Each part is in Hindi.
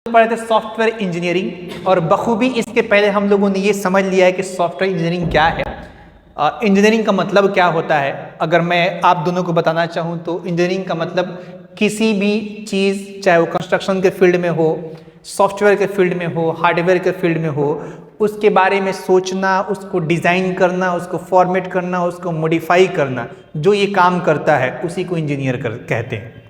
पढ़े थे सॉफ्टवेयर इंजीनियरिंग, और बखूबी इसके पहले हम लोगों ने ये समझ लिया है कि सॉफ्टवेयर इंजीनियरिंग क्या है, इंजीनियरिंग का मतलब क्या होता है। अगर मैं आप दोनों को बताना चाहूँ तो इंजीनियरिंग का मतलब किसी भी चीज़, चाहे वो कंस्ट्रक्शन के फील्ड में हो, सॉफ्टवेयर के फील्ड में हो, हार्डवेयर के फील्ड में हो, उसके बारे में सोचना, उसको डिज़ाइन करना, उसको फॉर्मेट करना, उसको मॉडिफाई करना, जो ये काम करता है उसी को इंजीनियर कहते हैं।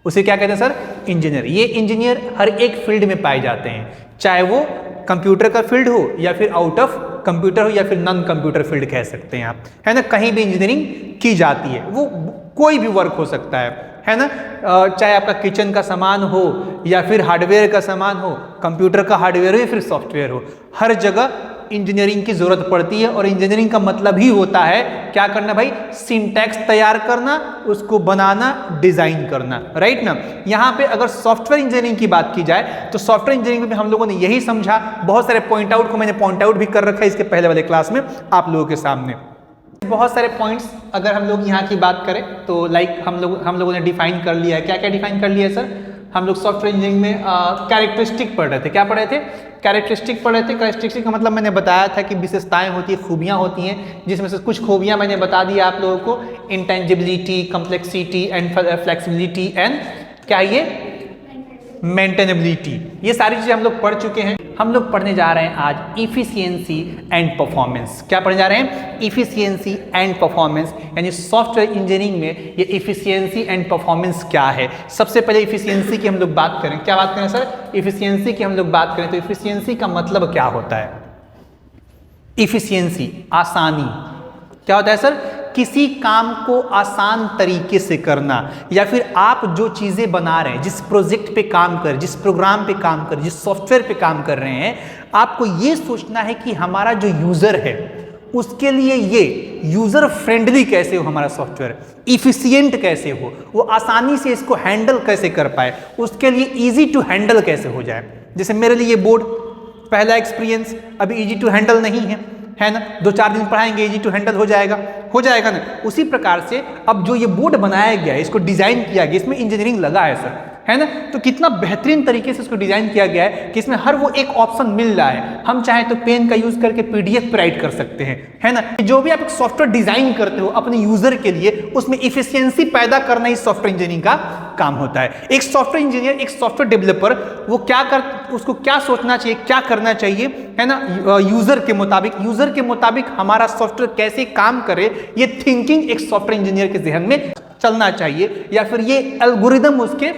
उसे क्या कहते हैं सर? इंजीनियर। ये इंजीनियर हर एक फील्ड में पाए जाते हैं, चाहे वो कंप्यूटर का फील्ड हो या फिर आउट ऑफ कंप्यूटर हो या फिर नॉन कंप्यूटर फील्ड कह सकते हैं आप, है ना। कहीं भी इंजीनियरिंग की जाती है, वो कोई भी वर्क हो सकता है ना। चाहे आपका किचन का सामान हो या फिर हार्डवेयर का सामान हो, कंप्यूटर का हार्डवेयर हो या फिर सॉफ्टवेयर हो, हर जगह इंजीनियरिंग की जरूरत पड़ती है। और इंजीनियरिंग का मतलब ही होता है क्या करना भाई? सिंटैक्स तैयार करना, उसको बनाना, डिजाइन करना, राइट ना। यहाँ पे अगर सॉफ्टवेयर इंजीनियरिंग की बात की जाए तो सॉफ्टवेयर इंजीनियरिंग में हम लोगों ने यही समझा, बहुत सारे पॉइंट आउट को मैंने पॉइंट आउट भी कर रखा है इसके पहले वाले क्लास में आप लोगों के सामने। बहुत सारे पॉइंट्स अगर हम लोग यहाँ की बात करें तो लाइक हम लोगों ने डिफाइन कर लिया है। क्या क्या डिफाइन कर लिया है सर? हम लोग सॉफ्टवेयर इंजीनियरिंग में कैरेक्टरिस्टिक पढ़ रहे थे। क्या पढ़ रहे थे? कैरेक्टरिस्टिक पढ़ रहे थे। कैरेक्टरिस्टिक का मतलब मैंने बताया था कि विशेषताएं होती है, खूबियां होती हैं, जिसमें से कुछ खूबियां मैंने बता दी आप लोगों को, intangibility, complexity and flexibility and क्या ये मेंटेनेबिलिटी। ये सारी चीज़ें हम लोग पढ़ चुके हैं। हम लोग पढ़ने जा रहे हैं आज इफिशियंसी एंड परफॉर्मेंस। क्या पढ़ने जा रहे हैं? इफिशियंसी एंड परफॉर्मेंस, यानी सॉफ्टवेयर इंजीनियरिंग में ये इफिशियंसी एंड परफॉर्मेंस क्या है। सबसे पहले इफिशियंसी की हम लोग बात करें। क्या बात करें सर? इफिशियंसी की हम लोग बात करें तो इफिशियंसी का मतलब क्या होता है? इफिशियंसी आसानी। क्या होता है सर? किसी काम को आसान तरीके से करना, या फिर आप जो चीज़ें बना रहे हैं, जिस प्रोजेक्ट पे काम कर, जिस प्रोग्राम पे काम कर, जिस सॉफ्टवेयर पे काम कर रहे हैं, आपको ये सोचना है कि हमारा जो यूज़र है उसके लिए ये यूज़र फ्रेंडली कैसे हो, हमारा सॉफ्टवेयर इफिशियंट कैसे हो, वो आसानी से इसको हैंडल कैसे कर पाए, उसके लिए ईजी टू हैंडल कैसे हो जाए। जैसे मेरे लिए ये बोर्ड पहला एक्सपीरियंस, अभी ईजी टू हैंडल नहीं है ना। 2-4 दिन पढ़ाएंगे ईजी टू हैंडल हो जाएगा ना। उसी प्रकार से अब जो ये बोर्ड बनाया गया है, इसको डिजाइन किया गया, इसमें इंजीनियरिंग लगा है सर, है ना। तो कितना बेहतरीन तरीके से इसको डिजाइन किया गया है कि इसमें हर वो एक ऑप्शन मिल रहा है। हम चाहे तो पेन का यूज करके पीडीएफ पे राइट कर सकते हैं, है ना। जो भी आप एक सॉफ्टवेयर डिजाइन करते हो अपने यूजर के लिए, उसमें इफिशियंसी पैदा करना ही सॉफ्टवेयर इंजीनियरिंग का काम होता है। एक सॉफ्टवेयर इंजीनियर, एक सॉफ्टवेयर डेवलपर, वो उसको क्या सोचना चाहिए, क्या करना चाहिए, है ना, यूजर के मुताबिक हमारा सॉफ्टवेयर कैसे काम करे, ये थिंकिंग एक सॉफ्टवेयर इंजीनियर के जहन में चलना चाहिए, या फिर ये एल्गोरिदम उसके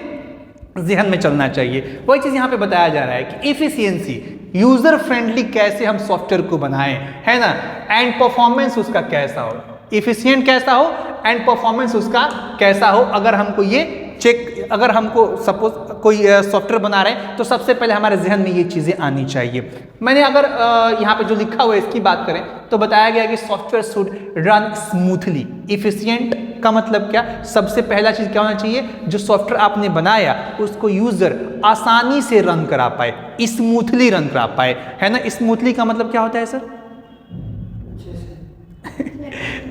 जहन में चलना चाहिए। वही चीज यहां पे बताया जा रहा है कि इफिशियंसी, यूजर फ्रेंडली कैसे हम सॉफ्टवेयर को बनाएं, है ना, एंड परफॉर्मेंस उसका कैसा हो, इफिशियंट कैसा हो एंड परफॉर्मेंस उसका कैसा हो। अगर हमको ये चेक, अगर हमको सपोज कोई सॉफ्टवेयर बना रहे हैं तो सबसे पहले हमारे जहन में ये चीज़ें आनी चाहिए। मैंने अगर यहाँ पे जो लिखा हुआ है इसकी बात करें तो बताया गया कि software should run smoothly. Efficient का मतलब क्या? सबसे पहला चीज़ क्या होना चाहिए? जो सॉफ्टवेयर आपने बनाया उसको यूजर आसानी से रन करा पाए, स्मूथली रन करा पाए, है ना। स्मूथली का मतलब क्या होता है सर?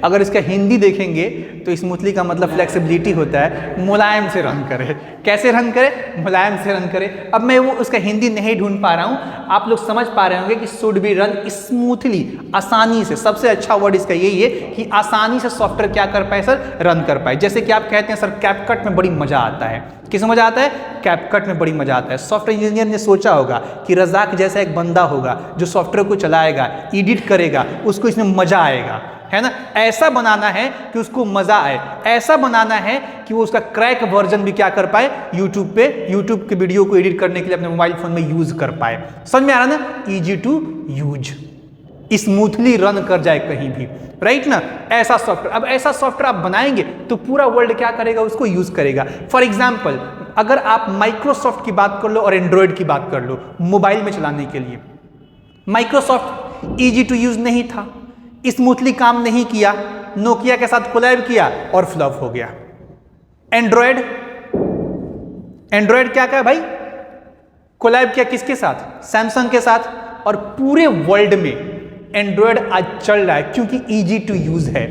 अगर इसका हिंदी देखेंगे तो स्मूथली का मतलब फ्लेक्सिबिलिटी होता है, मुलायम से रन करे। कैसे रन करे? मुलायम से रन करे। अब मैं वो उसका हिंदी नहीं ढूंढ पा रहा हूँ, आप लोग समझ पा रहे होंगे कि शुड बी रन स्मूथली, आसानी से। सबसे अच्छा वर्ड इसका यही है कि आसानी से सॉफ्टवेयर क्या कर पाए सर? रन कर पाए। जैसे कि आप कहते हैं सर कैपकट में बड़ी मजा आता है। किसमें मजा आता है? कैपकट में बड़ी मजा आता है। सॉफ्टवेयर इंजीनियर ने सोचा होगा कि रजाक जैसा एक बंदा होगा जो सॉफ्टवेयर को चलाएगा, एडिट करेगा, उसको इसमें मजा आएगा, है ना। ऐसा बनाना है कि उसको मजा आए, ऐसा बनाना है कि वो उसका क्रैक वर्जन भी क्या कर पाए, यूट्यूब के वीडियो को एडिट करने के लिए अपने मोबाइल फोन में यूज कर पाए। समझ में आ रहा ना? Easy to use, smoothly run कर जाए कहीं भी, राइट ना। ऐसा सॉफ्टवेयर, अब ऐसा सॉफ्टवेयर आप बनाएंगे तो पूरा वर्ल्ड क्या करेगा? उसको यूज करेगा। फॉर एग्जाम्पल, अगर आप माइक्रोसॉफ्ट की बात कर लो और एंड्रॉयड की बात कर लो, मोबाइल में चलाने के लिए माइक्रोसॉफ्ट इजी टू यूज नहीं था, स्मूथली काम नहीं किया, नोकिया के साथ कोलैब किया और फ्लॉप हो गया। एंड्रॉयड क्या क्या भाई? कोलैब किया किसके साथ? सैमसंग के साथ। और पूरे वर्ल्ड में एंड्रॉयड आज चल रहा है क्योंकि इजी टू यूज है,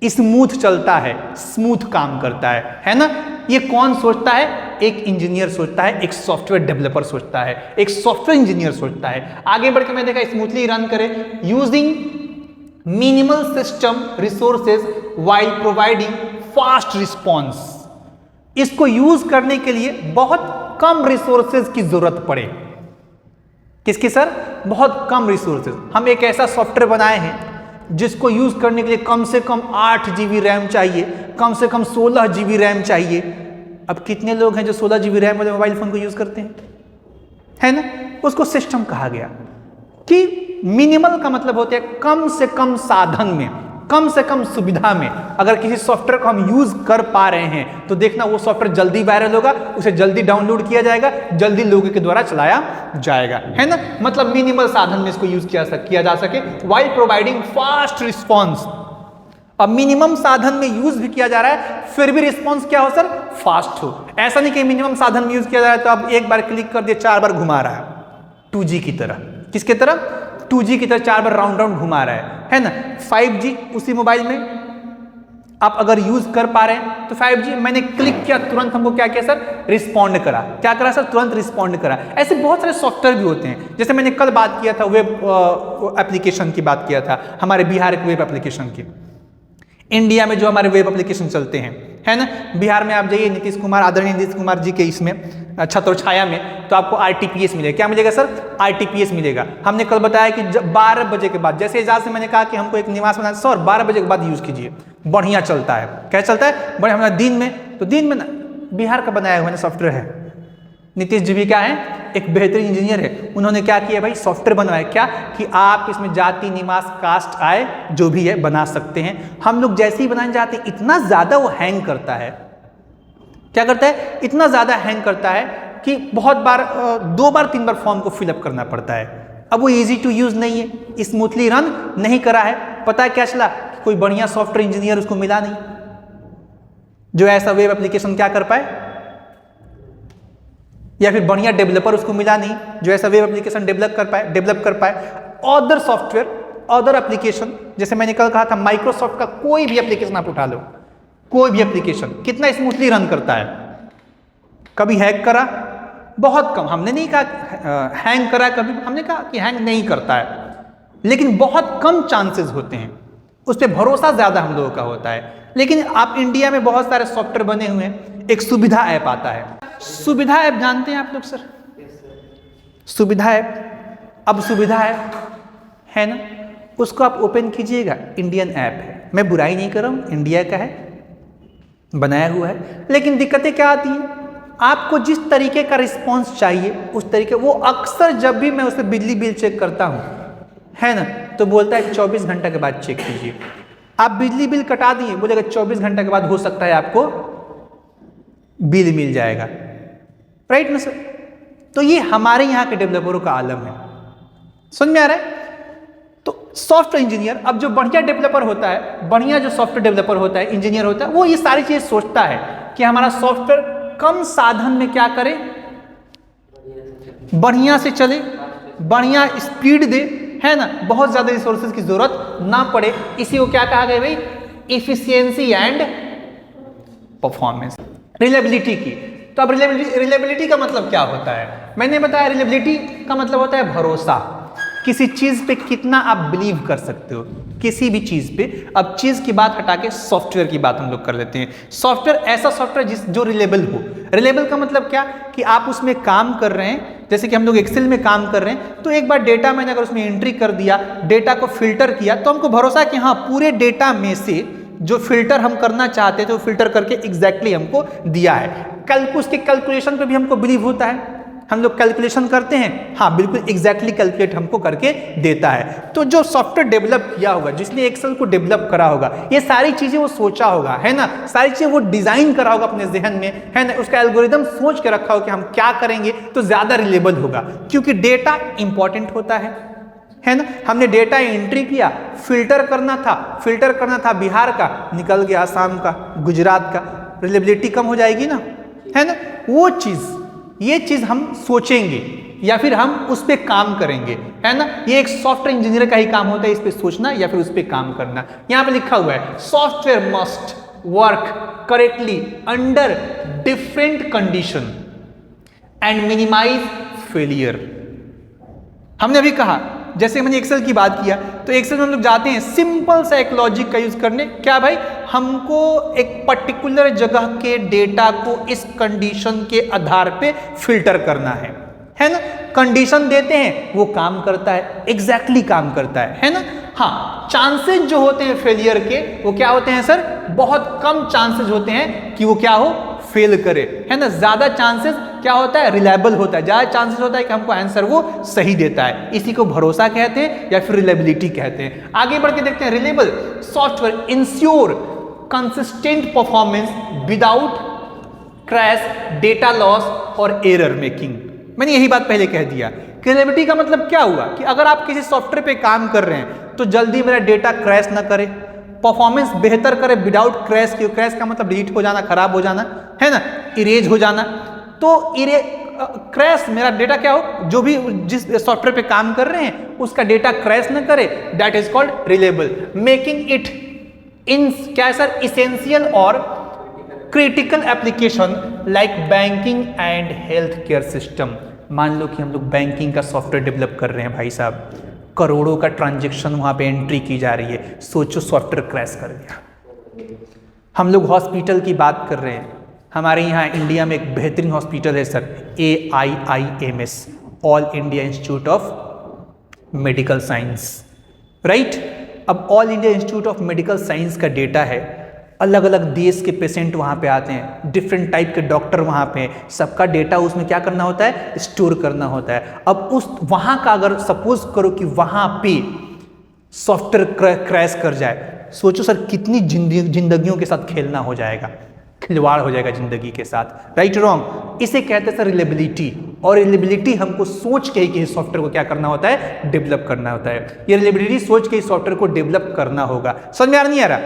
स्मूथ चलता है, स्मूथ काम करता है ना। ये कौन सोचता है? एक इंजीनियर सोचता है, एक सॉफ्टवेयर डेवलपर सोचता है, एक सॉफ्टवेयर इंजीनियर सोचता है। आगे बढ़ के मैं देखा स्मूथली रन करे using minimal system resources while providing fast response. इसको यूज करने के लिए बहुत कम रिसोर्सेज की जरूरत पड़े। किसकी सर? बहुत कम रिसोर्सेज। हम एक ऐसा सॉफ्टवेयर बनाए हैं जिसको यूज करने के लिए कम से कम 8 GB रैम चाहिए, कम से कम 16 GB रैम चाहिए। अब कितने लोग हैं जो 16 GB रैम वाले मोबाइल फोन को यूज करते हैं, है ना? उसको सिस्टम कहा गया कि मिनिमल का मतलब होता है कम से कम साधन में, कम से कम सुविधा में अगर किसी सॉफ्टवेयर को हम यूज कर पा रहे हैं तो देखना वो सॉफ्टवेयर जल्दी वायरल होगा, उसे जल्दी डाउनलोड किया जाएगा, जल्दी लोगों के द्वारा चलाया जाएगा, है ना? मतलब मिनिमल साधन में इसको यूज किया जा सके व्हाइल प्रोवाइडिंग फास्ट रिस्पॉन्स। अब मिनिमम साधन में यूज भी किया जा रहा है फिर भी रिस्पॉन्स क्या हो सर? फास्ट हो। ऐसा नहीं कि मिनिमम साधन में यूज किया जा रहा है तो अब एक बार क्लिक कर दिया 4 बार घुमा रहा है, 2G की तरह। किसकी तरह? 2G की तरह 4 बार राउंड राउंड घुमा रहा है ना? 5G उसी मोबाइल में आप अगर यूज कर पा रहे हैं तो 5G मैंने क्लिक किया तुरंत हमको क्या किया सर? रिस्पॉन्ड करा। क्या करा सर? तुरंत रिस्पॉन्ड करा। ऐसे बहुत सारे सॉफ्टवेयर भी होते हैं, जैसे मैंने कल बात किया था वेब एप्लीकेशन की बात किया था, हमारे बिहार के वेब एप्लीकेशन की। इंडिया में जो हमारे वेब एप्लीकेशन चलते हैं, है ना? बिहार में आप जाइए नीतीश कुमार, आदरणीय नीतीश कुमार जी के इसमें छत्र छाया में, तो आपको RTPS मिलेगा। क्या मिलेगा सर? RTPS मिलेगा। हमने कल बताया कि 12 बजे के बाद, जैसे एजाज से मैंने कहा कि हमको एक निवास बनाना, सर 12 बजे के बाद यूज कीजिए, बढ़िया चलता है। क्या चलता है? बढ़िया। हमारा दिन में, तो दिन में ना बिहार का बनाया हुआ सॉफ्टवेयर है। नीतीश जी भी क्या है? एक बेहतरीन इंजीनियर है। उन्होंने क्या किया भाई? सॉफ्टवेयर बनवाया। क्या कि आप इसमें जाति, निवास, कास्ट, आय जो भी है बना सकते हैं। हम लोग जैसे ही बनाने जाते हैं इतना ज्यादा वो हैंग करता है। क्या करता है? इतना ज्यादा हैंग करता है कि बहुत बार 2 बार 3 बार फॉर्म को फिलअप करना पड़ता है। अब वो इजी टू यूज नहीं है, स्मूथली रन नहीं करा है। पता है क्या चला? कोई बढ़िया सॉफ्टवेयर इंजीनियर उसको मिला नहीं जो ऐसा वेब एप्लीकेशन क्या कर पाए, या फिर बढ़िया डेवलपर उसको मिला नहीं जो ऐसा वेब एप्लीकेशन डेवलप कर पाए। अदर सॉफ्टवेयर, अदर एप्लीकेशन, जैसे मैंने कल कहा था माइक्रोसॉफ्ट का कोई भी एप्लीकेशन आप उठा लो, कोई भी एप्लीकेशन कितना स्मूथली रन करता है। कभी हैक करा? बहुत कम। हमने नहीं कहा हैंग करा, कभी हमने कहा कि हैंग नहीं करता है, लेकिन बहुत कम चांसेस होते हैं। उस पर भरोसा ज्यादा हम लोगों का होता है। लेकिन आप इंडिया में बहुत सारे सॉफ्टवेयर बने हुए हैं। एक सुविधा ऐप आता है। सुविधा ऐप जानते हैं आप लोग सर? सुविधा ऐप, अब सुविधा ऐप है ना, उसको आप ओपन कीजिएगा, इंडियन ऐप है। मैं बुराई नहीं कर रहा हूं, इंडिया का है, बनाया हुआ है। लेकिन दिक्कतें क्या आती हैं? आपको जिस तरीके का रिस्पॉन्स चाहिए उस तरीके, वो अक्सर जब भी मैं उसमें बिजली बिल चेक करता हूं, है ना, तो बोलता है 24 घंटा के बाद चेक कीजिए। आप बिजली बिल कटा दिए, बोलेगा 24 घंटा के बाद हो सकता है आपको बिल मिल जाएगा। राइट ना सर? तो ये हमारे यहाँ के डेवलपरों का आलम है। समझ में आ रहा है? तो सॉफ्टवेयर इंजीनियर, अब जो बढ़िया डेवलपर होता है, बढ़िया जो सॉफ्टवेयर डेवलपर होता है, इंजीनियर होता है, वो ये सारी चीजें सोचता है कि हमारा सॉफ्टवेयर कम साधन में क्या करे, बढ़िया से चले, बढ़िया स्पीड दे, है ना, बहुत ज्यादा रिसोर्सेज की जरूरत ना पड़े। इसी को क्या कहा गया भाई? इफिशियंसी एंड परफॉर्मेंस, रिलायबिलिटी की। तो अब रिलायबिलिटी का मतलब क्या होता है? मैंने बताया रिलायबिलिटी का मतलब होता है भरोसा। किसी चीज पे कितना आप बिलीव कर सकते हो, किसी भी चीज पे। अब चीज की बात हटा के सॉफ्टवेयर की बात हम लोग कर लेते हैं। सॉफ्टवेयर, ऐसा सॉफ्टवेयर जो रिलेबल हो। रिलेबल का मतलब क्या? कि आप उसमें काम कर रहे हैं, जैसे कि हम लोग एक्सेल में काम कर रहे हैं, तो एक बार डेटा मैंने अगर उसमें एंट्री कर दिया, डेटा को फिल्टर किया, तो हमको भरोसा है कि हाँ पूरे डेटा में से जो फिल्टर हम करना चाहते थे वो फिल्टर करके एग्जैक्टली हमको दिया है। उसके कैलकुलेशन पे भी हमको बिलीव होता है। हम लोग कैलकुलेशन करते हैं, हाँ बिल्कुल एग्जैक्टली कैलकुलेट हमको करके देता है। तो जो सॉफ्टवेयर डेवलप किया होगा, जिसने एक्सेल को डेवलप करा होगा, ये सारी चीजें वो सोचा होगा, है ना, सारी चीजें वो डिजाइन करा होगा अपने जहन में, है ना, उसका एल्गोरिदम सोच के रखा होगा कि हम क्या करेंगे तो ज्यादा रिलेबल होगा। क्योंकि डेटा इंपॉर्टेंट होता है ना। हमने डेटा एंट्री किया, फिल्टर करना था बिहार का, निकल गया आसाम का, गुजरात का, रिलेबिलिटी कम हो जाएगी ना, है ना। वो चीज, ये चीज हम सोचेंगे या फिर हम उस पर काम करेंगे, है ना। ये एक सॉफ्टवेयर इंजीनियर का ही काम होता है, इस पे सोचना या फिर उस पर काम करना। यहाँ पे लिखा हुआ है software must work correctly under different condition and minimize failure। हमने अभी कहा, जैसे मैंने एक्सेल की बात किया, तो एक्सेल में हम लोग जाते हैं सिंपल सा एक लॉजिक का यूज करने। क्या भाई, हमको एक पर्टिकुलर जगह के डेटा को इस कंडीशन के आधार पे फिल्टर करना है ना। कंडीशन देते हैं, वो काम करता है, एग्जैक्टली काम करता है ना। हाँ, चांसेस जो होते हैं फेलियर के, वो क्या होते हैं सर, बहुत कम चांसेस होते हैं कि वो क्या हो, फेल करे, है ना। ज्यादा चांसेस क्या होता है, रिलायबल होता है, ज्यादा चांसेस होता है कि हमको आंसर वो सही देता है। इसी को भरोसा कहते हैं या फिर रिलायबिलिटी कहते हैं। आगे बढ़ के देखते हैं, reliable software ensure consistent performance without crash, data loss और एरर मेकिंग। मैंने यही बात पहले कह दिया। रिलायबिलिटी का मतलब क्या हुआ कि अगर आप किसी सॉफ्टवेयर पे काम कर रहे हैं तो जल्दी मेरा डेटा क्रैश ना करे, परफॉर्मेंस बेहतर करे विदाउट क्रैश। क्यों, क्रैश का मतलब डिलीट हो जाना, खराब हो जाना, है ना, इरेज हो जाना। तो क्रैश मेरा डेटा क्या हो, जो भी जिस सॉफ्टवेयर पे काम कर रहे हैं उसका डेटा क्रैश ना करे, that is called reliable. Making it in क्या है सर, इसेंशियल और critical application like banking and health care system. मान लो कि हम लोग बैंकिंग का सॉफ्टवेयर डेवलप कर रहे हैं भाई साहब, करोड़ों का ट्रांजैक्शन वहां पे एंट्री की जा रही है, सोचो सॉफ्टवेयर क्रैश कर गया। हम लोग हॉस्पिटल की बात कर रहे हैं, हमारे यहाँ इंडिया में एक बेहतरीन हॉस्पिटल है sir, AIIMS, all India institute of medical science, right. अब all India institute of medical science का डेटा है, अलग अलग देश के पेशेंट वहाँ पे आते हैं, डिफरेंट टाइप के डॉक्टर वहाँ पे हैं, सबका डेटा उसमें क्या करना होता है, स्टोर करना होता है। अब उस वहाँ का अगर सपोज करो कि वहाँ पे सॉफ्टवेयर क्रैश कर जाए, सोचो सर कितनी जिंदगियों के साथ खेलना हो जाएगा, खिलवाड़ हो जाएगा जिंदगी के साथ, राइट रॉन्ग। इसे कहते हैं सर रिलायबिलिटी। और रिलायबिलिटी हमको सोच के ही किसी सॉफ्टवेयर को क्या करना होता है, डेवलप करना होता है। ये रिलायबिलिटी सोच के ही सॉफ्टवेयर को डेवलप करना होगा। समझ में आ नहीं आ रहा?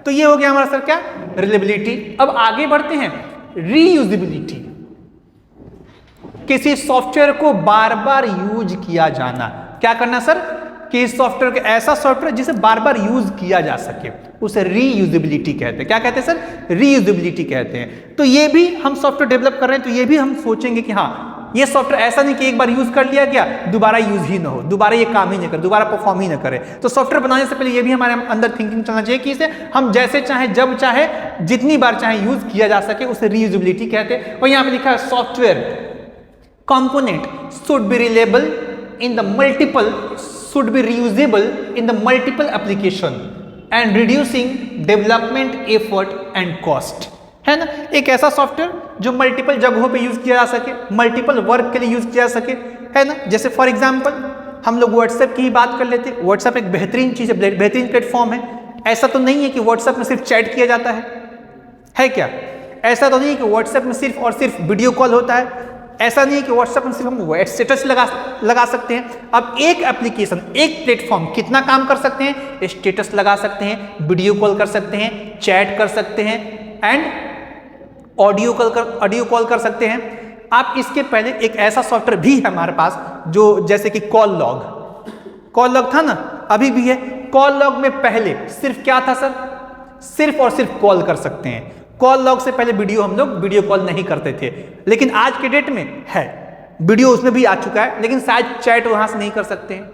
तो ये हो गया हमारा सर क्या, रिलायबिलिटी। अब आगे बढ़ते हैं, रीयूजेबिलिटी। किसी सॉफ्टवेयर को बार बार यूज किया जाना। क्या करना सर, कि इस सॉफ्टवेयर के ऐसा सॉफ्टवेयर जिसे बार बार यूज किया जा सके, उसे रीयूजेबिलिटी कहते हैं। क्या कहते हैं सर, रीयूजेबिलिटी कहते हैं। तो ये भी हम सॉफ्टवेयर डेवलप कर रहे हैं तो ये भी हम सोचेंगे कि हाँ, ये सॉफ्टवेयर ऐसा नहीं कि एक बार यूज कर लिया गया दोबारा यूज ही ना हो, दोबारा ये काम ही नहीं करे, दोबारा परफॉर्म ही ना करे। तो सॉफ्टवेयर बनाने से पहले ये भी हमारे अंदर थिंकिंग चलना चाहिए कि इसे हम जैसे चाहे, जब चाहे, जितनी बार चाहे यूज किया जा सके, उसे रीयूजेबिलिटी कहते हैं। और यहाँ पे लिखा है software component should be reliable in the multiple, should be reusable in the multiple application and reducing development effort and cost, है ना। एक ऐसा सॉफ्टवेयर जो मल्टीपल जगहों पे यूज किया जा सके, मल्टीपल वर्क के लिए यूज किया जा सके, है ना। जैसे फॉर एग्जांपल हम लोग व्हाट्सएप की ही बात कर लेते हैं। व्हाट्सएप एक बेहतरीन चीज है, बेहतरीन प्लेटफॉर्म है। ऐसा तो नहीं है कि व्हाट्सएप में सिर्फ चैट किया जाता है क्या? ऐसा तो नहीं है कि व्हाट्सएप में सिर्फ और सिर्फ वीडियो कॉल होता है। ऐसा नहीं है कि व्हाट्सएप में सिर्फ हम स्टेटस लगा सकते हैं। अब एक एप्लीकेशन, एक प्लेटफॉर्म कितना काम कर सकते हैं, स्टेटस लगा सकते हैं, वीडियो कॉल कर सकते हैं, चैट कर सकते हैं एंड ऑडियो कॉल कर सकते हैं। आप इसके पहले एक ऐसा सॉफ्टवेयर भी है हमारे पास जो जैसे कि कॉल लॉग था ना, अभी भी है। कॉल लॉग में पहले सिर्फ क्या था सर, सिर्फ और सिर्फ कॉल कर सकते हैं। कॉल लॉग से पहले हम लोग वीडियो कॉल नहीं करते थे, लेकिन आज के डेट में है वीडियो उसमें भी आ चुका है, लेकिन शायद चैट वहां से नहीं कर सकते हैं।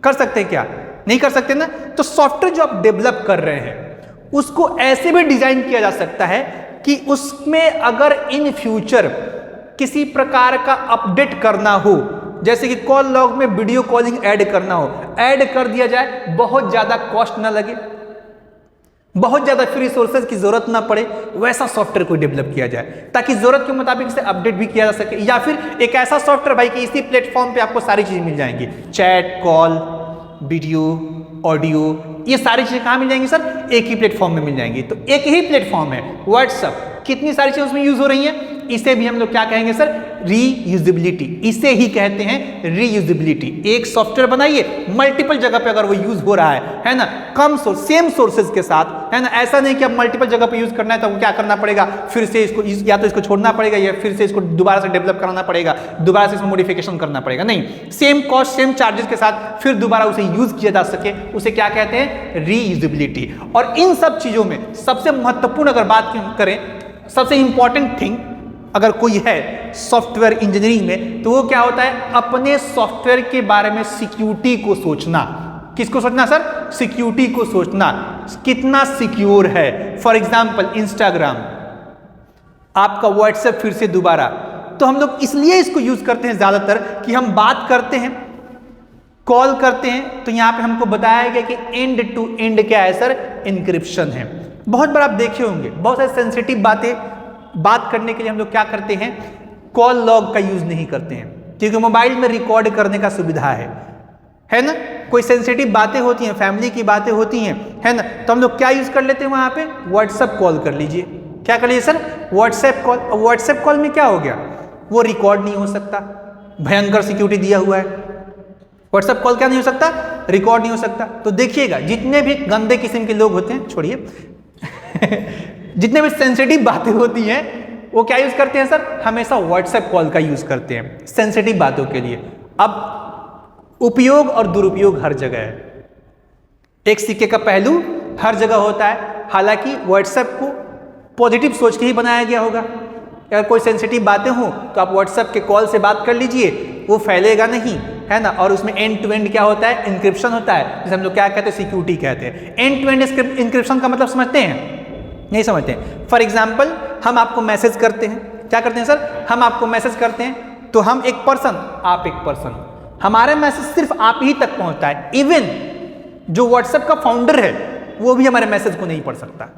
कर सकते हैं क्या? नहीं कर सकते ना। तो सॉफ्टवेयर जो आप डेवलप कर रहे हैं उसको ऐसे भी डिजाइन किया जा सकता है कि उसमें अगर इन फ्यूचर किसी प्रकार का अपडेट करना हो, जैसे कि कॉल लॉग में वीडियो कॉलिंग ऐड करना हो, ऐड कर दिया जाए, बहुत ज्यादा कॉस्ट ना लगे, बहुत ज्यादा फ्री सोर्सेज की जरूरत ना पड़े, वैसा सॉफ्टवेयर को डेवलप किया जाए ताकि जरूरत के मुताबिक से अपडेट भी किया जा सके। या फिर एक ऐसा सॉफ्टवेयर भाई कि इसी प्लेटफॉर्म पे आपको सारी चीजें मिल जाएंगी, चैट, कॉल, वीडियो, ऑडियो, ये सारी चीजें कहाँ मिल जाएंगी सर, एक ही प्लेटफॉर्म में मिल जाएंगी। तो एक ही प्लेटफॉर्म है व्हाट्सएप, कितनी सारी चीजें उसमें यूज हो रही हैं, इसे भी हम लोग क्या कहेंगे सर, रीयूजेबिलिटी। इसे ही कहते हैं रीयूजेबिलिटी। एक सॉफ्टवेयर बनाइए, मल्टीपल जगह पे अगर वो यूज हो रहा है ना, कम सेम सोर्सेज के साथ, है ना। ऐसा नहीं कि अब मल्टीपल जगह पे यूज करना है तो क्या करना पड़ेगा, फिर से इसको या तो इसको छोड़ना पड़ेगा या फिर से इसको दोबारा से डेवलप कराना पड़ेगा, दोबारा से इसमें मॉडिफिकेशन करना पड़ेगा। नहीं, सेम कॉस्ट, सेम चार्जेस के साथ फिर दोबारा उसे यूज किया जा सके, उसे क्या कहते हैं, रीयूजेबिलिटी। और इन सब चीजों में सबसे महत्वपूर्ण अगर बात करें, सबसे इंपॉर्टेंट थिंग अगर कोई है सॉफ्टवेयर इंजीनियरिंग में, तो वो क्या होता है, अपने सॉफ्टवेयर के बारे में सिक्योरिटी को सोचना। किसको सोचना सर? सिक्योरिटी को सोचना, कितना सिक्योर है। फॉर एग्जाम्पल इंस्टाग्राम, आपका व्हाट्सएप फिर से दोबारा, तो हम लोग इसलिए इसको यूज करते हैं ज्यादातर कि हम बात करते हैं, कॉल करते हैं, तो यहां पे हमको बताया गया कि एंड टू एंड क्या है सर? इंक्रिप्शन है। बहुत बार आप देखे होंगे, बहुत सारी सेंसिटिव बातें बात करने के लिए हम लोग क्या करते हैं, कॉल लॉग का यूज नहीं करते हैं, क्योंकि मोबाइल में रिकॉर्ड करने का सुविधा है ना। कोई सेंसिटिव बातें होती हैं, फैमिली की बातें होती हैं, है ना, तो हम लोग क्या यूज कर लेते हैं वहां पे, व्हाट्सएप कॉल कर लीजिए। क्या कर लीजिए सर? WhatsApp call. अब व्हाट्सएप कॉल में क्या हो गया, वो रिकॉर्ड नहीं हो सकता, भयंकर सिक्योरिटी दिया हुआ है। व्हाट्सएप कॉल क्या नहीं हो सकता? रिकॉर्ड नहीं हो सकता। तो देखिएगा, जितने भी गंदे किस्म के लोग होते हैं, छोड़िए जितने भी सेंसिटिव बातें होती हैं, वो क्या यूज करते हैं सर? हमेशा व्हाट्सएप कॉल का यूज करते हैं सेंसिटिव बातों के लिए। अब उपयोग और दुरुपयोग हर जगह है, एक सिक्के का पहलू हर जगह होता है। हालांकि व्हाट्सएप को पॉजिटिव सोच के ही बनाया गया होगा। अगर कोई सेंसिटिव बातें हो तो आप व्हाट्सएप के कॉल से बात कर लीजिए, वो फैलेगा नहीं, है ना। और उसमें एंड टू एंड क्या होता है? इंक्रिप्शन होता है, जिसे हम लोग क्या कहते हैं? सिक्योरिटी कहते हैं। एंड टू एंड इंक्रिप्शन का मतलब समझते हैं? नहीं समझते हैं। फॉर एग्जाम्पल, हम आपको मैसेज करते हैं, क्या करते हैं सर? हम आपको मैसेज करते हैं, तो हम एक पर्सन, आप एक पर्सन, हमारा मैसेज सिर्फ आप ही तक पहुंचता है। इवन जो व्हाट्सएप का फाउंडर है वो भी हमारे मैसेज को नहीं पढ़ सकता।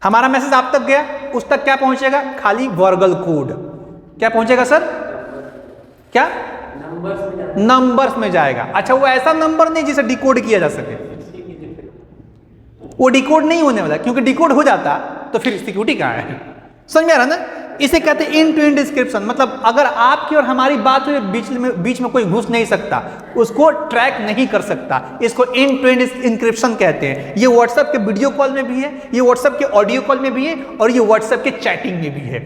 हमारा मैसेज आप तक गया, उस तक क्या पहुंचेगा? खाली वर्बल कोड। क्या पहुंचेगा सर? क्या? नंबर्स में जाएगा। अच्छा, वो ऐसा नंबर नहीं जिसे डिकोड किया जा सके, वो डिकोड नहीं होने वाला, क्योंकि डिकोड हो जाता तो फिर सिक्योरिटी कहाँ है? समझ में आ रहा ना? इसे कहते हैं एंड टू एंड डिस्क्रिप्शन। मतलब अगर आपकी और हमारी बात में बीच में कोई घुस नहीं सकता, उसको ट्रैक नहीं कर सकता, इसको एंड टू एंड इंक्रिप्शन कहते हैं। ये व्हाट्सएप के वीडियो कॉल में भी है, ये व्हाट्सएप के ऑडियो कॉल में भी है, और ये व्हाट्सएप के चैटिंग में भी है।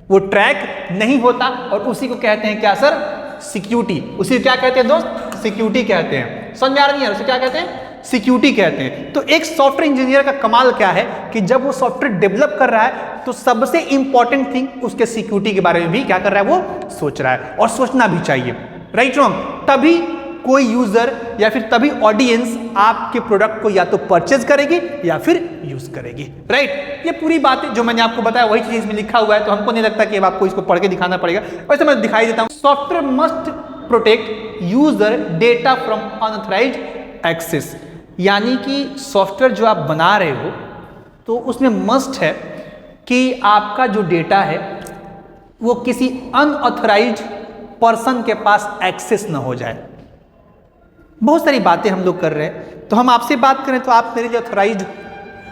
वो ट्रैक नहीं होता, और उसी को कहते हैं क्या सर? सिक्योरिटी। उसी क्या कहते हैं दोस्त? सिक्योरिटी कहते हैं। समझ में आ रही है? उसे क्या कहते हैं? सिक्योरिटी कहते हैं। तो एक सॉफ्टवेयर इंजीनियर का कमाल क्या है कि जब वो सॉफ्टवेयर डेवलप कर रहा है, तो सबसे इंपॉर्टेंट थिंग उसके सिक्योरिटी के बारे में भी क्या कर रहा है? वो सोच रहा है, और सोचना भी चाहिए। Right wrong? तभी कोई यूजर या फिर तभी ऑडियंस आपके प्रोडक्ट को या तो परचेज करेगी या फिर यूज करेगी। राइट? ये पूरी बातें जो मैंने आपको बताया वही चीज में लिखा हुआ है, तो हमको नहीं लगता कि अब आपको इसको पढ़ के दिखाना पड़ेगा। वैसे मैं दिखाई देता हूं। Software must protect user data from unauthorised access. यानी कि सॉफ्टवेयर जो आप बना रहे हो, तो उसमें मस्ट है कि आपका जो डेटा है वो किसी अनऑथराइज्ड पर्सन के पास एक्सेस ना हो जाए। बहुत सारी बातें हम लोग कर रहे हैं, तो हम आपसे बात करें तो आप मेरे लिए ऑथराइज्ड,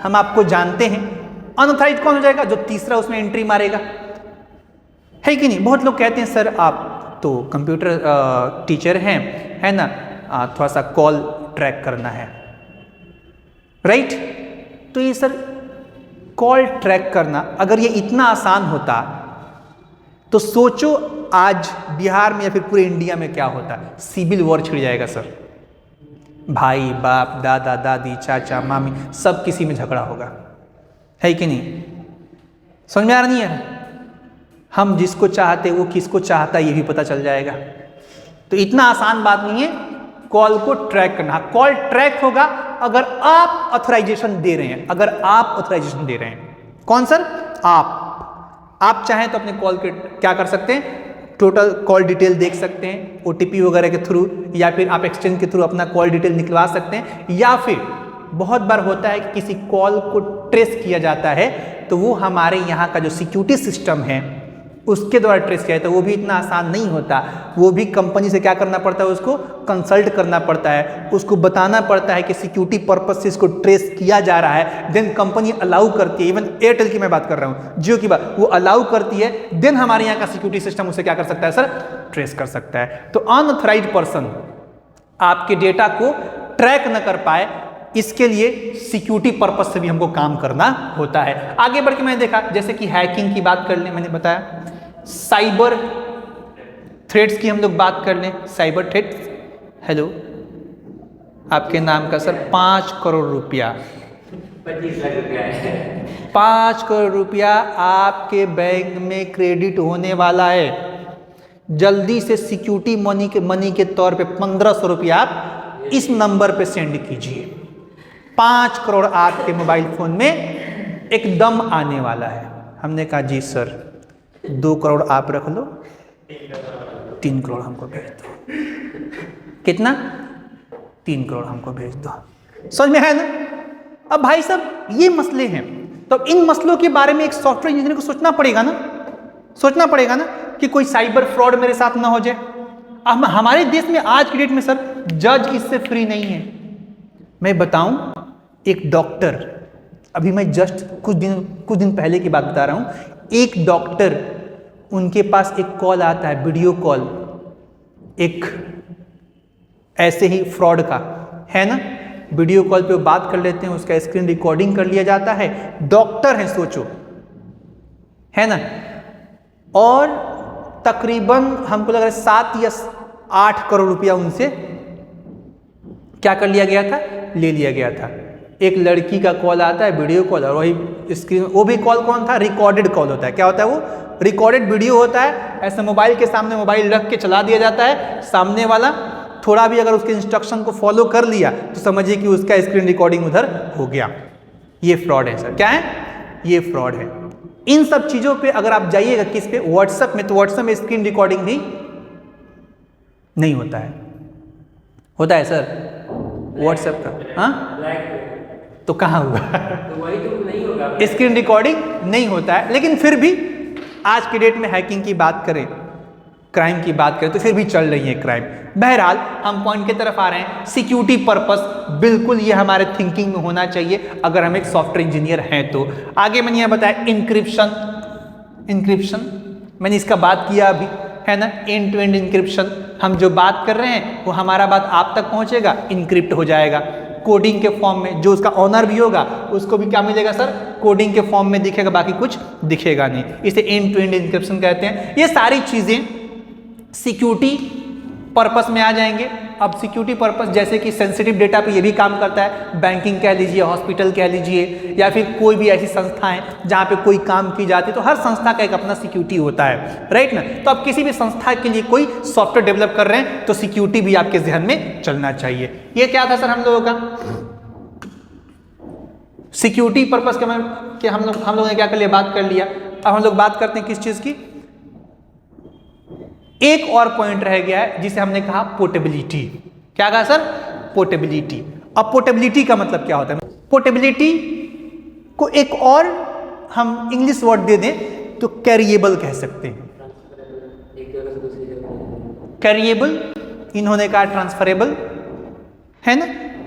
हम आपको जानते हैं। अनऑथराइज्ड कौन हो जाएगा? जो तीसरा उसमें एंट्री मारेगा, है कि नहीं? बहुत लोग कहते हैं सर आप तो कंप्यूटर टीचर हैं, है ना, थोड़ा सा कॉल ट्रैक करना है। राइट? तो ये सर कॉल ट्रैक करना अगर ये इतना आसान होता तो सोचो आज बिहार में या फिर पूरे इंडिया में क्या होता है? सिविल वॉर छिड़ जाएगा सर। भाई बाप, दादा दादी, चाचा मामी, सब किसी में झगड़ा होगा, है कि नहीं? समझ में आ रहा नहीं है? हम जिसको चाहते वो किसको चाहता ये भी पता चल जाएगा। तो इतना आसान बात नहीं है कॉल को ट्रैक करना। कॉल ट्रैक होगा अगर आप ऑथराइजेशन दे रहे हैं, अगर आप ऑथराइजेशन दे रहे हैं। कौन सर? आप चाहें तो अपने कॉल के क्या कर सकते हैं? टोटल कॉल डिटेल देख सकते हैं ओटीपी वगैरह के थ्रू, या फिर आप एक्सचेंज के थ्रू अपना कॉल डिटेल निकलवा सकते हैं। या फिर बहुत बार होता है कि किसी कॉल को ट्रेस किया जाता है, तो वो हमारे यहाँ का जो सिक्योरिटी सिस्टम है उसके द्वारा ट्रेस किया जाता है। वो भी इतना आसान नहीं होता, वो भी कंपनी से क्या करना पड़ता है? उसको कंसल्ट करना पड़ता है, उसको बताना पड़ता है कि सिक्योरिटी पर्पज से इसको ट्रेस किया जा रहा है। देन कंपनी अलाउ करती है, इवन एयरटेल की मैं बात कर रहा हूँ, जियो की बात, वो अलाउ करती है। देन हमारे यहाँ का सिक्योरिटी सिस्टम उसे क्या कर सकता है सर? ट्रेस कर सकता है। तो अनऑथराइज्ड पर्सन आपके डेटा को ट्रैक न कर पाए, इसके लिए सिक्योरिटी पर्पज से भी हमको काम करना होता है। आगे बढ़ के मैंने देखा, जैसे कि हैकिंग की बात कर लें, मैंने बताया साइबर थ्रेट्स की हम लोग बात कर लें। साइबर थ्रेट्स, हेलो आपके नाम का सर 5 करोड़ रुपया, 25 लाख रुपया है। 5 करोड़ रुपया आपके बैंक में क्रेडिट होने वाला है। जल्दी से सिक्योरिटी मनी के तौर पे 1500 रुपया आप इस नंबर पे सेंड कीजिए। 5 करोड़ आपके मोबाइल फोन में एकदम आने वाला है। हमने कहा जी सर 2 करोड़ आप रख लो, 3 करोड़ हमको भेज दो। कितना? 3 करोड़ हमको भेज दो। समझ में है ना? अब भाई साहब ये मसले हैं, तो इन मसलों के बारे में एक सॉफ्टवेयर इंजीनियर को सोचना पड़ेगा ना, सोचना पड़ेगा ना कि कोई साइबर फ्रॉड मेरे साथ ना हो जाए। अब हमारे देश में आज की डेट में सर जज इससे फ्री नहीं है। मैं बताऊं, एक डॉक्टर, अभी मैं जस्ट कुछ दिन पहले की बात बता रहा हूं, एक डॉक्टर, उनके पास एक कॉल आता है, वीडियो कॉल, एक ऐसे ही फ्रॉड का है ना, वीडियो कॉल पे वो बात कर लेते हैं, उसका स्क्रीन रिकॉर्डिंग कर लिया जाता है। डॉक्टर है, सोचो, है ना, और तकरीबन हमको लग रहा है 7 या 8 करोड़ रुपया उनसे क्या कर लिया गया था, ले लिया गया था। एक लड़की का कॉल आता है, वीडियो कॉल, और वही स्क्रीन, वो भी कॉल कौन था, रिकॉर्डेड कॉल होता है। क्या होता है वो? रिकॉर्डेड वीडियो होता है। ऐसे मोबाइल के सामने मोबाइल रख के चला दिया जाता है, सामने वाला थोड़ा भी अगर उसके इंस्ट्रक्शन को फॉलो कर लिया तो समझिए कि उसका स्क्रीन रिकॉर्डिंग उधर हो गया। ये फ्रॉड है सर। क्या है? ये फ्रॉड है। इन सब चीजों पे अगर आप जाइएगा किस पे, व्हाट्सएप में, तो व्हाट्सएप में स्क्रीन रिकॉर्डिंग भी नहीं होता है। होता है सर व्हाट्सएप का? हाँ, तो कहाँ हुआ? तो वही तो नहीं होगा, स्क्रीन रिकॉर्डिंग नहीं होता है। लेकिन फिर भी आज की डेट में हैकिंग की बात करें, क्राइम की बात करें, तो फिर भी चल रही है क्राइम। बहरहाल हम पॉइंट की तरफ आ रहे हैं, सिक्योरिटी पर्पस बिल्कुल ये हमारे थिंकिंग में होना चाहिए अगर हम एक सॉफ्टवेयर इंजीनियर हैं तो। आगे मैंने यह बताया इंक्रिप्शन मैंने इसका बात किया अभी, है ना, एंड टू एंड इंक्रिप्शन। हम जो बात कर रहे हैं वो हमारा बात आप तक पहुंचेगा, इंक्रिप्ट हो जाएगा कोडिंग के फॉर्म में। जो उसका ऑनर भी होगा उसको भी क्या मिलेगा सर? कोडिंग के फॉर्म में दिखेगा, बाकी कुछ दिखेगा नहीं। इसे एंड टू एंड इंक्रिप्शन कहते हैं। ये सारी चीजें सिक्योरिटी पर्पस में आ जाएंगे। अब सिक्योरिटी पर्पस जैसे कि सेंसिटिव डेटा पे ये भी काम करता है, बैंकिंग कह लीजिए, हॉस्पिटल कह लीजिए, या फिर कोई भी ऐसी संस्थाएं जहां पे कोई काम की जाती है, तो हर संस्था का एक अपना सिक्योरिटी होता है, राइट ना। तो आप किसी भी संस्था के लिए कोई सॉफ्टवेयर डेवलप कर रहे हैं तो सिक्योरिटी भी आपके ध्यान में चलना चाहिए। ये क्या था सर हम लोगों का सिक्योरिटी पर्पस के हम लोगों ने क्या कर लिया, बात कर लिया। अब हम लोग बात करते हैं किस चीज की, एक और पॉइंट रह गया है जिसे हमने कहा पोर्टेबिलिटी। क्या कहा सर? पोर्टेबिलिटी। अब पोर्टेबिलिटी का मतलब क्या होता है? पोर्टेबिलिटी को एक और हम इंग्लिश वर्ड दे दें तो कैरिएबल कह सकते हैं। कैरिएबल, इन्होंने कहा ट्रांसफरेबल, है ना।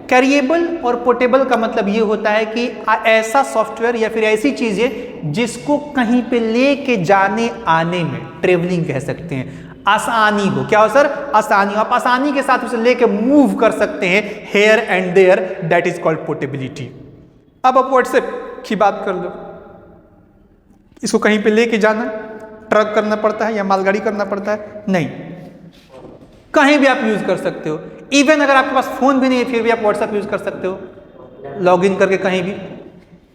कैरिएबल और पोर्टेबल का मतलब ये होता है कि ऐसा सॉफ्टवेयर या फिर ऐसी चीजें जिसको कहीं पे लेके जाने आने में, ट्रेवलिंग कह सकते हैं, आसानी हो। क्या हो सर? आसानी हो। आप आसानी के साथ उसे लेके मूव कर सकते हैं here and there, that is called portability. अब आप व्हाट्सएप की बात कर लो, इसको कहीं पे लेके जाना, ट्रक करना पड़ता है या मालगाड़ी करना पड़ता है? नहीं, कहीं भी आप यूज कर सकते हो। इवन अगर आपके पास फोन भी नहीं है फिर भी आप व्हाट्सएप यूज कर सकते हो, लॉग इन करके कहीं भी,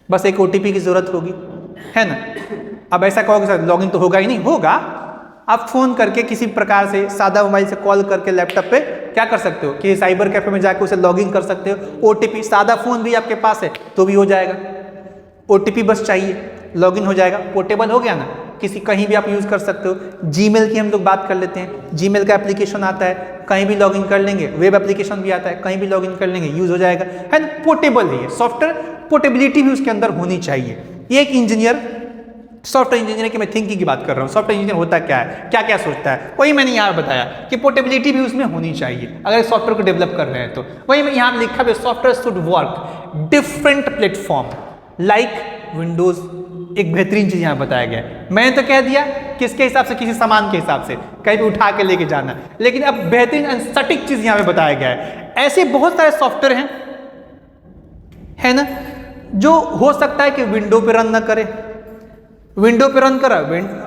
बस एक OTP की जरूरत होगी, है ना। अब ऐसा कहोगे सर लॉग इन तो होगा ही नहीं, होगा। आप फोन करके किसी प्रकार से सादा मोबाइल से कॉल करके लैपटॉप पे क्या कर सकते हो कि साइबर कैफे में जाकर उसे लॉग इन कर सकते हो। OTP, सादा फोन भी आपके पास है तो भी हो जाएगा, OTP बस चाहिए, लॉग इन हो जाएगा। पोर्टेबल हो गया ना, किसी कहीं भी आप यूज कर सकते हो। जीमेल की हम लोग बात कर लेते हैं, जीमेल का एप्लीकेशन आता है, कहीं भी लॉग इन कर लेंगे। वेब एप्लीकेशन भी आता है, कहीं भी लॉग इन कर लेंगे, यूज हो जाएगा, है ना। पोर्टेबल है ये सॉफ्टवेयर, पोर्टेबिलिटी भी उसके अंदर होनी चाहिए। ये एक इंजीनियर, सॉफ्टवेयर इंजीनियर की मैं थिंकिंग की बात कर रहा हूँ। सॉफ्टवेयर इंजीनियर होता क्या है, क्या क्या सोचता है, वही मैंने यहाँ बताया कि पोर्टेबिलिटी भी उसमें होनी चाहिए अगर सॉफ्टवेयर को डेवलप कर रहे हैं तो। वही मैं यहाँ लिखा भी, software should work different platform like Windows. एक बेहतरीन चीज यहाँ बताया गया है। मैंने तो कह दिया किसके हिसाब से, किसी सामान के हिसाब से, कहीं भी उठा के लेके जाना, लेकिन अब बेहतरीन एंड सटीक चीज यहाँ पे बताया गया है। ऐसे बहुत सारे सॉफ्टवेयर हैं, है ना, जो हो सकता है कि विंडो पे रन ना करे, विंडो पे रन करा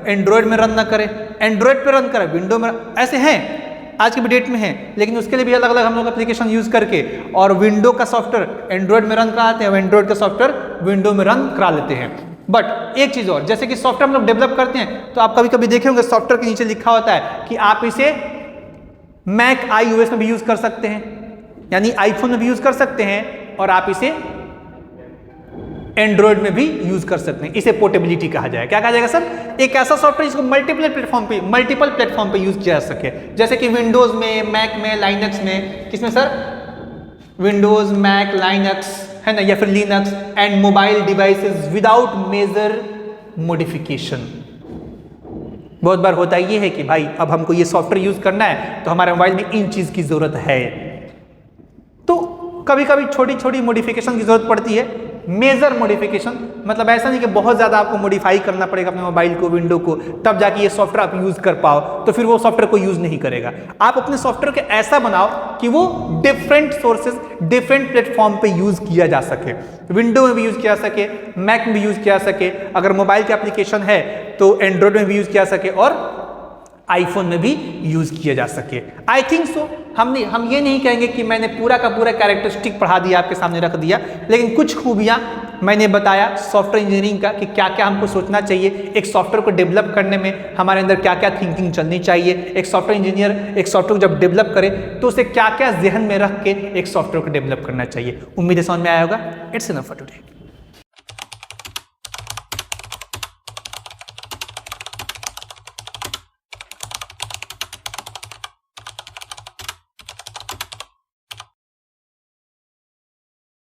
एंड्रॉयड में रन ना करे, एंड्रॉयड पे रन करा विंडो में, ऐसे हैं। आज के भी डेट में है, लेकिन उसके लिए भी अलग अलग हम लोग एप्लीकेशन यूज करके और विंडो का सॉफ्टवेयर एंड्रॉयड में रन कराते हैं, एंड्रॉयड का सॉफ्टवेयर विंडो में रन करा लेते हैं। बट एक चीज और, जैसे कि सॉफ्टवेयर हम लोग डेवलप करते हैं तो आप कभी कभी देखे होंगे सॉफ्टवेयर के नीचे लिखा होता है कि आप इसे मैक iOS में भी यूज कर सकते हैं, यानी आईफोन में भी यूज कर सकते हैं, और आप इसे एंड्रॉयड में भी यूज कर सकते हैं। इसे पोर्टेबिलिटी कहा जाएगा। क्या कहा जाएगा सर? एक ऐसा सॉफ्टवेयर जिसको मल्टीपल प्लेटफॉर्म पे यूज किया जा सके, जैसे कि विंडोज में, मैक में, लाइनक्स में। किसमें सर? विंडोज, मैक, लाइनक्स है ना, या फिर Linux and mobile devices without major modification. बहुत बार होता ये है कि भाई अब हमको ये सॉफ्टवेयर यूज करना है तो हमारे मोबाइल में इन चीज की जरूरत है, तो कभी कभी छोटी छोटी मॉडिफिकेशन की जरूरत पड़ती है। मेजर मॉडिफिकेशन मतलब ऐसा नहीं कि बहुत ज्यादा आपको मॉडिफाई करना पड़ेगा अपने मोबाइल को, विंडो को, तब जाके ये सॉफ्टवेयर आप यूज कर पाओ, तो फिर वो सॉफ्टवेयर को यूज नहीं करेगा। आप अपने सॉफ्टवेयर को ऐसा बनाओ कि वो डिफरेंट सोर्सेज, डिफरेंट प्लेटफॉर्म पे यूज किया जा सके। विंडो में भी यूज किया जा सके, मैक में भी यूज किया जा सके, अगर मोबाइल के एप्लीकेशन है तो एंड्रॉयड में भी यूज किया जा सके और आईफोन में भी यूज किया जा सके। आई थिंक सो हम ये नहीं कहेंगे कि मैंने पूरा का पूरा कैरेक्टरिस्टिक पढ़ा दिया, आपके सामने रख दिया, लेकिन कुछ खूबियां मैंने बताया सॉफ्टवेयर इंजीनियरिंग का कि क्या क्या हमको सोचना चाहिए, एक सॉफ्टवेयर को डेवलप करने में हमारे अंदर क्या क्या थिंकिंग चलनी चाहिए, एक सॉफ्टवेयर इंजीनियर एक सॉफ्टवेयर जब डेवलप करे तो उसे क्या क्या जहन में रख के एक सॉफ्टवेयर को डेवलप करना चाहिए। उम्मीद है समझ में आया होगा। It's enough for today.